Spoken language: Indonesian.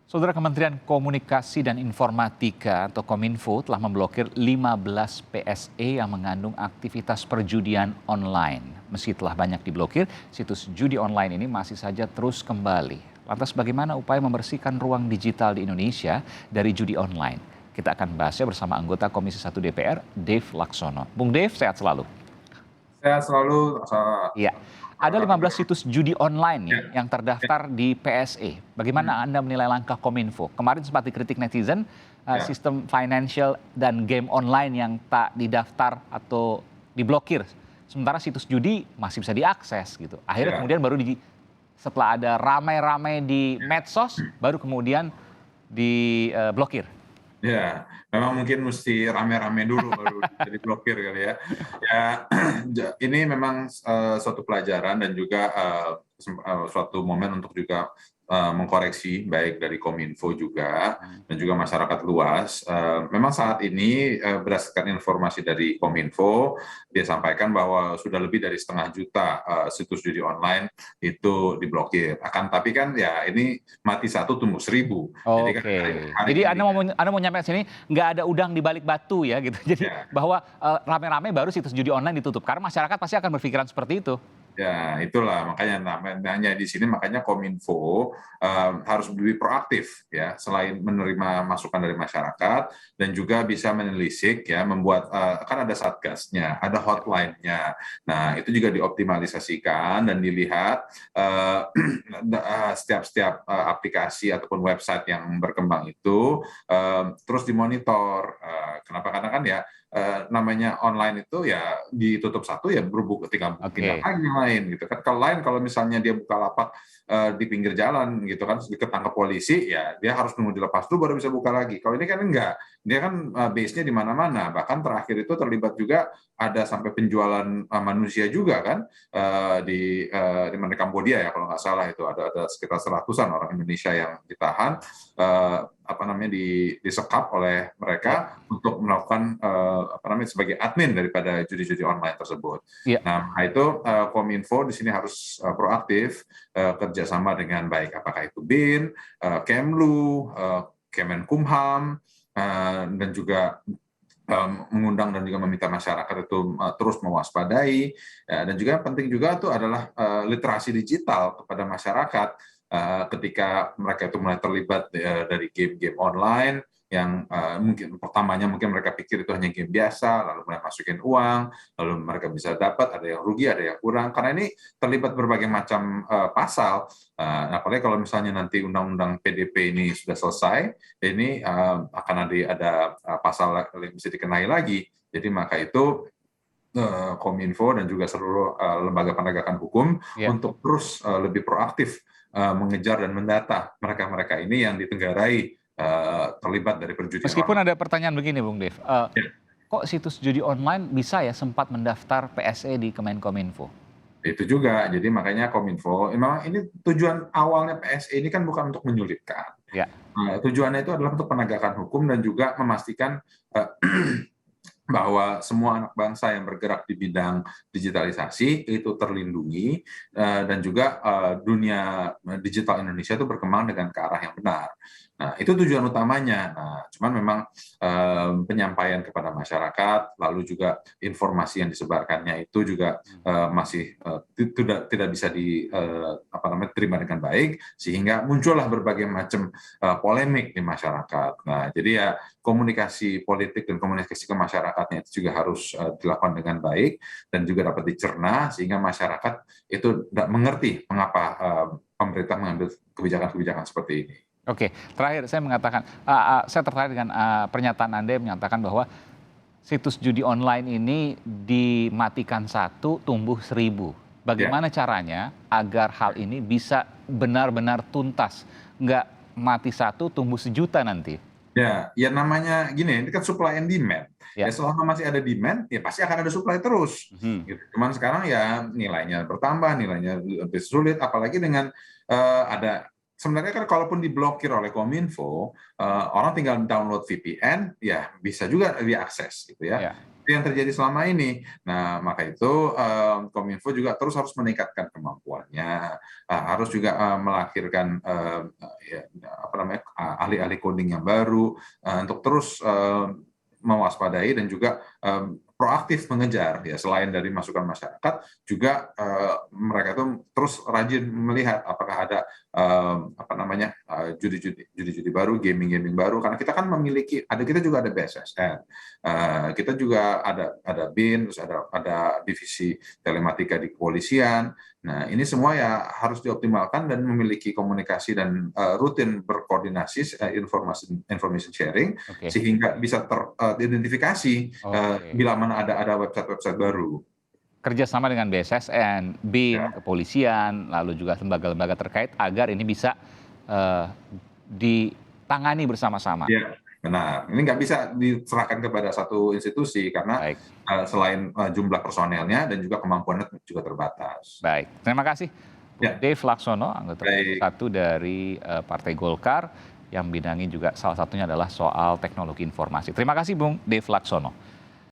Saudara Kementerian Komunikasi dan Informatika atau Kominfo telah memblokir 15 PSE yang mengandung aktivitas perjudian online. Meski telah banyak diblokir, situs judi online ini masih saja terus kembali. Lantas bagaimana upaya membersihkan ruang digital di Indonesia dari judi online? Kita akan bahasnya bersama anggota Komisi 1 DPR, Dave Laksono. Bung Dave, sehat selalu. Sehat selalu. Iya, ada 15 situs judi online nih Ya, yang terdaftar di PSE. Bagaimana Anda menilai langkah Kominfo? Kemarin sempat dikritik netizen, ya, sistem financial dan game online yang tak didaftar atau diblokir. Sementara situs judi masih bisa diakses gitu. Akhirnya ya, kemudian setelah ada ramai-ramai di medsos, baru kemudian diblokir. ya. Memang mungkin mesti rame-rame dulu baru bisa diblokir kali ya. Ya, ini memang suatu pelajaran dan juga suatu momen untuk juga mengkoreksi baik dari Kominfo juga dan juga masyarakat luas. Memang saat ini berdasarkan informasi dari Kominfo, dia sampaikan bahwa sudah lebih dari 1,5 juta situs judi online itu diblokir. Akan tapi kan ya ini mati satu tumbuh 1.000. Jadi kan Oke, hari jadi ini Anda mau nyampe sini nggak ada udang di balik batu ya gitu. Jadi ya. bahwa rame-rame baru situs judi online ditutup karena masyarakat pasti akan berpikiran seperti itu. Ya, itulah makanya namanya di sini makanya Kominfo harus lebih proaktif ya, selain menerima masukan dari masyarakat dan juga bisa menelisik ya, membuat kan ada satgasnya, ada hotline-nya. Nah, itu juga dioptimalisasikan dan dilihat setiap aplikasi ataupun website yang berkembang itu terus dimonitor. Kenapa? Karena kan ya namanya online itu ya ditutup satu ya tinggal pindah Oke. lagi yang lain gitu kan. Kalau misalnya dia buka lapak di pinggir jalan gitu kan, ketangkap polisi ya dia harus nunggu dilepas dulu baru bisa buka lagi. Kalau ini kan enggak, dia kan base-nya di mana-mana. Bahkan terakhir itu terlibat juga ada sampai penjualan manusia juga kan di mana Kambodia ya kalau nggak salah itu ada sekitar 100-an orang Indonesia yang ditahan disekap oleh Ya, mereka untuk melakukan sebagai admin daripada judi-judi online tersebut. ya. Nah, itu Kominfo di sini harus proaktif kerjasama dengan baik, apakah itu BIN, Kemlu, Kemenkumham, dan juga mengundang dan juga meminta masyarakat itu terus mewaspadai, dan juga penting juga itu adalah literasi digital kepada masyarakat ketika mereka itu mulai terlibat dari game-game online yang mungkin pertamanya mereka pikir itu hanya game biasa, lalu mulai masukin uang, lalu mereka bisa dapat, ada yang rugi, ada yang kurang, karena ini terlibat berbagai macam pasal. Apalagi kalau misalnya nanti undang-undang PDP ini sudah selesai, ini akan ada pasal yang bisa dikenai lagi. Jadi maka itu Kominfo dan juga seluruh lembaga penegakan hukum Ya. untuk terus lebih proaktif mengejar dan mendata mereka-mereka ini yang ditenggarai terlibat dari perjudian Meskipun online. ada pertanyaan begini Bung Dev, Ya, kok situs judi online bisa ya sempat mendaftar PSE di Kemenkominfo? itu juga. Jadi makanya Kominfo, memang ini tujuan awalnya PSE ini kan bukan untuk menyulitkan. Ya. Tujuannya itu adalah untuk penegakan hukum dan juga memastikan bahwa semua anak bangsa yang bergerak di bidang digitalisasi itu terlindungi dan juga dunia digital Indonesia itu berkembang dengan ke arah yang benar. Nah, itu tujuan utamanya. Nah, cuman memang penyampaian kepada masyarakat, lalu juga informasi yang disebarkannya itu juga masih tidak bisa diterima dengan baik, sehingga muncullah berbagai macam polemik di masyarakat. Nah, jadi ya komunikasi politik dan komunikasi ke masyarakatnya itu juga harus dilakukan dengan baik dan juga dapat dicerna sehingga masyarakat itu mengerti mengapa pemerintah mengambil kebijakan-kebijakan seperti ini. Oke, terakhir saya tertarik dengan pernyataan Anda yang menyatakan bahwa situs judi online ini dimatikan satu, tumbuh 1.000. Ya, Bagaimana caranya agar hal ini bisa benar-benar tuntas? Nggak mati satu, tumbuh 1 juta nanti. ya namanya gini, ini kan supply and demand. Ya. Ya selama masih ada demand, ya pasti akan ada supply terus. Mhm. Gitu. Cuman sekarang ya nilainya bertambah, nilainya lebih sulit, apalagi dengan ada sebenarnya kan kalaupun diblokir oleh Kominfo, orang tinggal download VPN, ya bisa juga diakses gitu ya. Ya. Itu yang terjadi selama ini. Nah, maka itu Kominfo juga terus harus meningkatkan kemampuannya, harus juga melahirkan ahli-ahli coding yang baru, untuk terus mewaspadai dan juga proaktif mengejar ya, selain dari masukan masyarakat juga mereka itu terus rajin melihat apakah ada judi-judi baru, gaming baru, karena kita kan memiliki, kita juga ada BSSN, kita juga ada BIN, terus ada divisi telematika di kepolisian. Nah, ini semua ya harus dioptimalkan dan memiliki komunikasi dan rutin berkoordinasi, information sharing, sehingga bisa teridentifikasi bila mana ada website-website baru. Kerjasama dengan BSSN, BIN, kepolisian, lalu juga lembaga-lembaga terkait agar ini bisa ditangani bersama-sama. Ya, benar. Ini nggak bisa diserahkan kepada satu institusi karena selain jumlah personelnya dan juga kemampuannya juga terbatas. Baik, terima kasih Dave Laksono, anggota Komisi 1 dari Partai Golkar, yang bidangi juga salah satunya adalah soal teknologi informasi. Terima kasih Bung Dave Laksono.